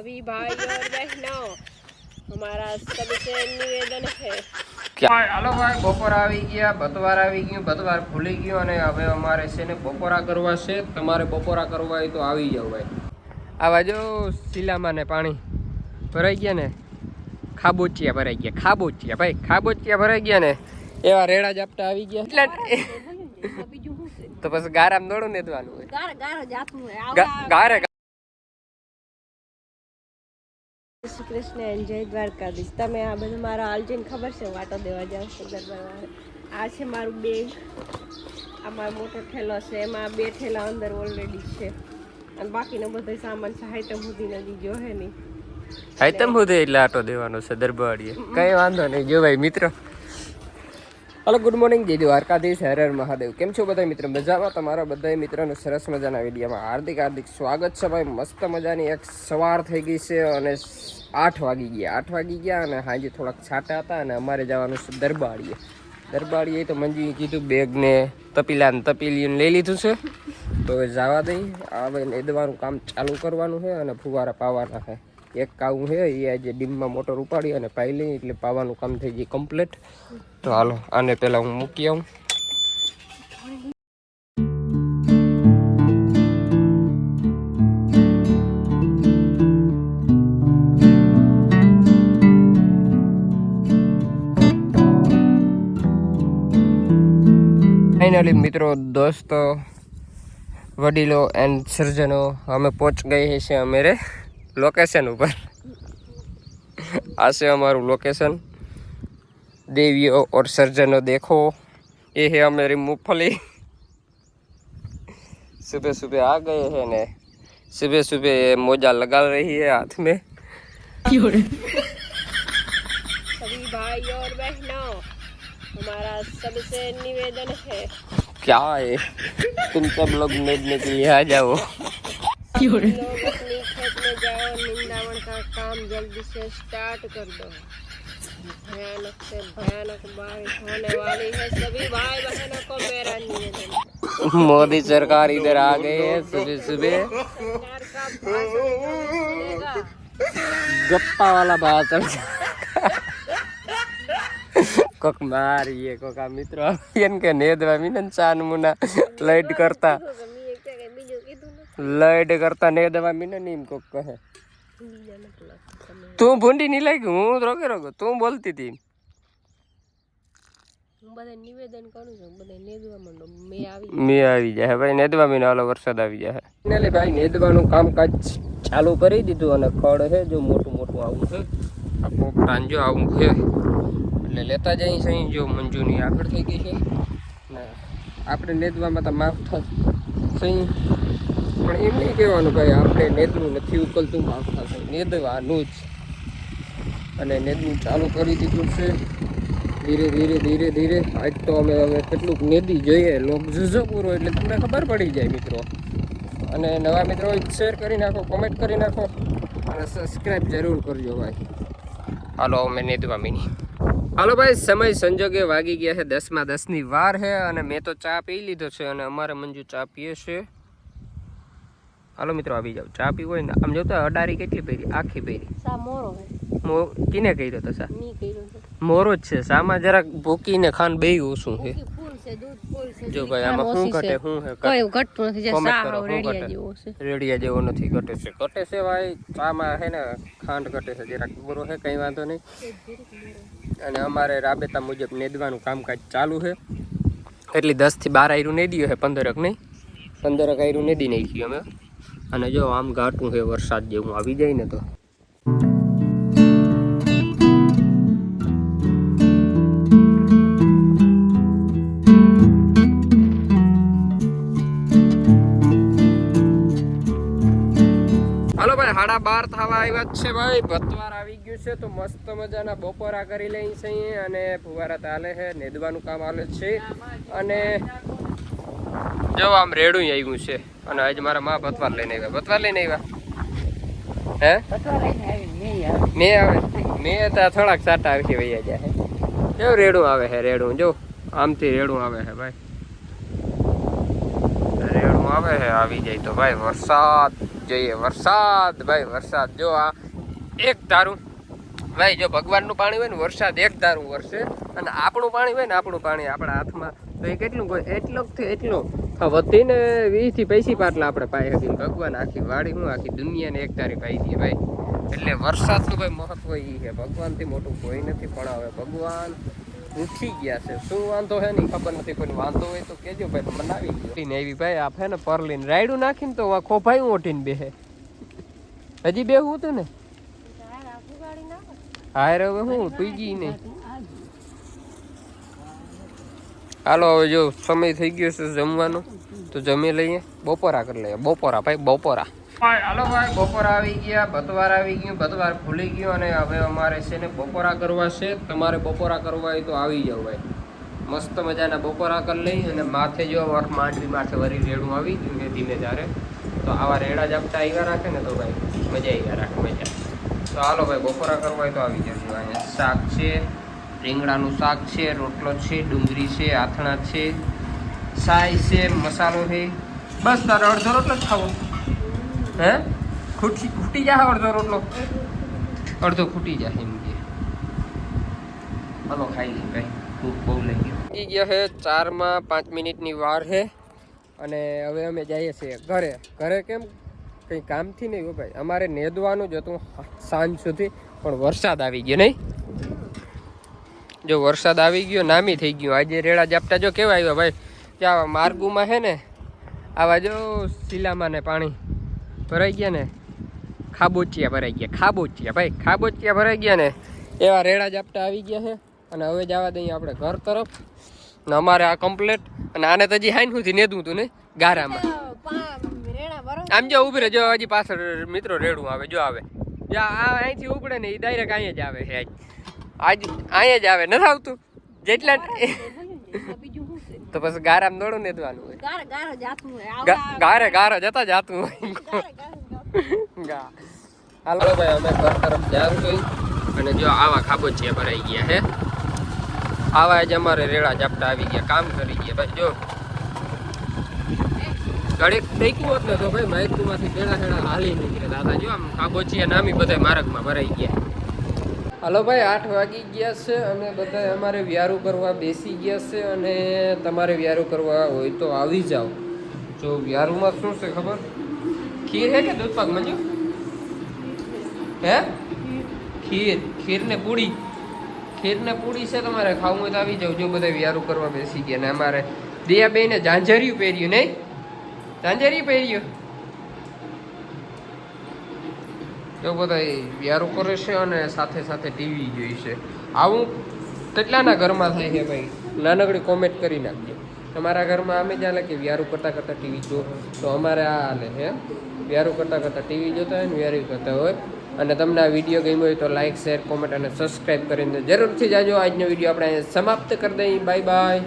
सभी भाई और बहनों हमारा सबसे निवेदन है હાલો ભાઈ બપોર આવી ગયા બતવાર આવી ગયું બતવાર ભૂલી ગયું અને હવે અમારે છે ને બપોરા કરવા છે. તમારે બપોરા કરવા હોય તો આવી જાવ ભાઈ. આવા જો શીલામાં ને પાણી ભરાઈ ગયા ને ખાબોચિયા ભરાઈ ગયા ખાબોચિયા ભાઈ ખાબોચિયા ભરાઈ ગયા ને એવા રેડા ઝાપટા આવી ગયા એટલે તો પછી ગારામ દોડું ને દવાનું હોય ગારે શ્રી કૃષ્ણ જય દ્વારકાધીશ. તમે આ બધું મારા આલજીને ખબર છે વાટો દેવા જાવ છો દરબાર. આ છે મારું બેગ, આ મારો મોટો ઠેલો છે, એમાં 2 ઠેલા અંદર ઓલરેડી છે અને બાકીનો બધો સામાન છે હાઈટમ સુધી નથી જો હે નહીં હાઈટમ સુધી એટલે આટો દેવાનો છે દરબારીએ કઈ વાંધો નહીં. જો ભાઈ મિત્રો હલો ગુડ મોર્નિંગ જય દ્વારકાધીશ હર હર મહાદેવ. કેમ છો બધા મિત્રો? મજામાં? તમારા બધા મિત્રોનું સરસ મજાના વિડીયોમાં હાર્દિક સ્વાગત છે ભાઈ. મસ્ત મજાની એક સવાર થઈ ગઈ છે અને 8 વાગી ગયા અને હાજે થોડાક છાંટા હતા અને અમારે જવાનું છે દરબારીએ તો મંજી કીધું બેગ ને તપીલા ને તપીલીને લઈ લીધું છે તો હવે જવા દઈ. હવે નેદવાનું કામ ચાલુ કરવાનું છે અને ફુવારા પાવાના છે. એક કાવું છે એ આજે ડીમમાં મોટર ઉપાડી અને પાઈ લઈ એટલે પાવાનું કામ થઈ જાય કમ્પ્લીટ. તો હાલો આને પહેલાં હું મૂકી આવું. ફાઇનલી મિત્રો દોસ્તો વડીલો એન્ડ સર્જનો અમે પહોંચ ગए છે અમારે લોકેશન ઉપર. આ છે અમારું લોકેશન. देवियों और सर्जनों देखो ये है हमारी मूंगफली. सुबह सुबह आ गए हैं ने सुबह सुबह मोजा लगा रही है हाथ में. सभी भाई और बहनों हमारा सबसे निवेदन है क्या है तुम सब लोग नेदने के लिए आ जाओ. लोग अपनी खेत में जाओ, निंदावन का काम जल्दी से स्टार्ट कर दो. भयानक से भयानक बारिश होने वाली है. सभी भाई बहनों को मेरा निवेदन. मोदी सरकार इधर आ गए हैं सुबह सुबह. सरकार का भाषण सुनेगा. गप्पा वाला भाषण कोक मारिए कोका मित्रों इनके नेदवा मिनन चान मुना लाइट करता नेदवा मिनन इम कोक कहे तू भूंडी नहीं लागी हूँ रोगे तू बोलती थी. निवेदन करूँ मैं આવી જાય ભાઈ નેદવા મીનો વાળો વરસાદ આવી જાય. ફાઇનલી ભાઈ નેદવાનું કામકાજ ચાલુ કરી દીધું અને ખડ છે જો મોટું મોટું આવું છે આ પોપટાન જો આવું છે એટલે લેતા જઈ સહી જો મંજૂની આગળ થઈ ગઈ છે ને આપણે નેદવામાં તો માફ થશે સહી પણ એમ નહીં કહેવાનું ભાઈ આપણે નેદવું નથી ઉકલતું માફ થશે નેદવાનું જ. અને નેદવું ચાલુ કરી દીધું છે ધીરે ધીરે. આજ તો અમે હવે કેટલુંક નેદી જોઈએ લોક જુજો પૂરો એટલે તમને ખબર પડી જાય મિત્રો. અને નવા મિત્રો શેર કરી નાખો, કોમેન્ટ કરી નાખો અને સબસ્ક્રાઈબ જરૂર કરજો ભાઈ. હાલો અમે નેદવા મીની. હાલો ભાઈ સમય સંજોગે વાગી ગયા છે 10:10 વાર છે અને મેં તો ચા પી લીધો છે અને અમારે મંજુ ચા પીએ છે. હાલો મિત્રો આવી જાવ ચા પી હોય ને આમ જોતા અડારી કેટલી પહેરી આખી પહેરી કીને કહી દો તો સા મોરો જ છે સામાં જરાક ભૂકીને ખાન બે ઓછું છે. જો ભાઈ આમાં શું ઘટે શું છે કોઈ ઘટતું નથી જે સા રેડિયા જેવો નથી ઘટે છે ભાઈ ચામાં છે ને ખાંડ ઘટે છે જરાક બરો છે કઈ વાંધો નહીં. અને અમારે રાબેતા મુજબ નેદવાનું કામકાજ ચાલુ છે એટલે 10 થી 12 આયરું નેદ્યું છે 15 નહીં 15 આયરું નેદી નાખ્યું અમે. અને જો આમ ઘાટું છે વરસાદ જેવું આવી જાય ને તો હાલો ભાઈ 12:30 થવા આવ્યા જ છે ભાઈ. બતવાર આવી ગયું છે તો મસ્ત મજાના બપોરા કરી લઈ છે અને ફુવારા ચાલે છે નેદવાનું કામ ચાલે છે. અને જો આમ રેડું આવ્યું છે અને આજે મારા માં બતવાર લઈને આવ્યા હે મેં આવે મેં તો થોડાક સાટા આવી વૈયા જાય કેવું રેડું આવે છે. રેડું જો આમથી રેડું આવે છે ભાઈ રેડું આવે છે આવી જાય તો ભાઈ વરસાદ જોઈએ. વરસાદ ભાઈ વરસાદ, જો આ એક ધારું ભાઈ, જો ભગવાનનું પાણી હોય ને વરસાદ એક ધારું વરસે, અને આપણું પાણી હોય ને આપણું પાણી આપણા હાથમાં તો એ કેટલું એટલોથી એટલો વધીને 20 થી 25 પાટલા આપણે પાઈ શકીએ. ભગવાન આખી વાડી હું આખી દુનિયાને એક ધારી પાઈ દઈએ ભાઈ. એટલે વરસાદનું ભાઈ મહત્વ એ છે, ભગવાનથી મોટું કોઈ નથી. પણ હવે ભગવાન ઉઠી ગયા છે, શું વાંધો હે ને ખબર નથી. કોઈ વાંધો હોય તો કેજો ભાઈ, તો બનાવી ગયો ને એવી ભાઈ આપ હે ને પરલીને રાયડું નાખીને તો ખોભાઈ ઓઠીને બેહે. હજી બેહું હતું ને હારે હવે હું પીગી નહીં. હાલો હવે જો સમય થઈ ગયો છે જમવાનો, તો જમી લઈએ. બપોરા કરી લઈએ, બપોરા ભાઈ બપોરા. હાલો ભાઈ બપોરા આવી ગયા, બતવાર આવી ગયું, બતવાર ભૂલી ગયો. અને હવે અમારે છે ને બપોરા કરવા છે. તમારે બપોરા કરવા હોય તો આવી જાવ ભાઈ, મસ્ત મજાના બપોરા કરી લઈ. અને માથે જો માંડવી માથે વરી રેડું આવી ગયું ને ધીમે ધારે, તો આવા રેડા ઝાપટા આવ્યા રાખે ને તો ભાઈ મજા આવ્યા રાખે મજા. તો હાલો ભાઈ બપોરા કરવા હોય તો આવી જજો. અહીંયા શાક છે, રીંગણાનું શાક છે, રોટલો છે, ડુંગળી છે, આથણા છે, સાય છે, મસાલો છે. બસ તારે અડધો રોટલો જ ખાવો હે? ખૂટી જાય અડધો રોટલો, અડધો ખૂટી જાય એમ કે. હાલો ખાઈ લઈ ભાઈ, ભૂખ બહુ લાગી ગયા છે. 4 માં 5 મિનિટની વાર છે. અને હવે અમે જઈએ છીએ ઘરે. ઘરે કેમ? કંઈ કામથી નહીં હો ભાઈ, અમારે નેદવાનું જ હતું સાંજ સુધી, પણ વરસાદ આવી ગયો નહીં. જો વરસાદ આવી ગયો, નામી થઈ ગયું. આજે રેડા ઝાપટા જો કેવા આવ્યા ભાઈ, ત્યાં માર્ગુમાં છે ને આવા જો શિલામાં ને પાણી ભરાઈ ગયા ને, ખાબોચિયા ભરાઈ ગયા, ખાબોચિયા ભાઈ ખાબોચિયા ભરાઈ ગયા ને એવા રેડા ઝાપટા આવી ગયા છે. અને હવે જવા દઈએ આપણે ઘર તરફ. ને અમારે આ કમ્પ્લેટ. અને આને તો હજી હાઈન સુધી નેદવું હતું ને ગારામાં. આમ જો ઉભી રહે, જો હજી પાછળ મિત્રો રેડું આવે, જો આવે અહીંથી ઉપડે ને એ ડાયરેક્ટ અહીંયા જ આવે છે. આજ અહીંયા જ આવે, નથી આવતું જેટલા તો પછી ગારામાં દોડું નેદવાનું હોય, ગારો જતા જાતું હોય. હાલો ભાઈ અમે ઘર તરફ જાવ છું. અને જો આવા ખાબોચિયા ભરાઈ ગયા હે, આવા જ અમારે રેડા ઝાપટા આવી ગયા, કામ કરી ગયા ભાઈ. જો ઘડીક ટેકવું હોત ને તો ભાઈ માહિતીમાંથી ટેડા ટેડા હાલી નીકળે દાદા. જો આમ ખાબોચિયા નામી બધા માર્ગમાં ભરાઈ ગયા. હાલો ભાઈ 8 વાગી ગયા છે અને બધા અમારે વ્યારું કરવા બેસી ગયા છે. અને તમારે વ્યારું કરવા હોય તો આવી જાઓ. જો વ્યારુમાં શું છે ખબર? ખીર હે કે દૂધ પાક મંજુ હે? ખીર ને પૂડી, ખીર ને પૂડી છે. તમારે ખાવું હોય તો આવી જાવ. જો બધા વ્યારું કરવા બેસી ગયા. ને અમારે દિયા બેને ઝાંઝરિયું પહેર્યું નહીં, ઝાંઝરિયું પહેર્યું. જો બધા વ્યારું કરે છે અને સાથે સાથે ટીવી જોઈ છે. આવું કેટલાના ઘરમાં થાય છે ભાઈ? નાનકડી કોમેન્ટ કરી નાખજો. તમારા ઘરમાં આમે જ હાલે કે વ્યારું કરતાં કરતાં ટીવી જો? તો અમારે આ હાલે હે, વ્યારું કરતાં કરતાં ટીવી જોતા હોય ને વ્યારું કરતા હોય. અને તમને આ વિડીયો ગમ્યો હોય તો લાઇક, શેર, કોમેન્ટ અને સબસ્ક્રાઈબ કરીને જરૂરથી જાજો. આજનો વિડીયો આપણે સમાપ્ત કરી દઈએ. Bye bye.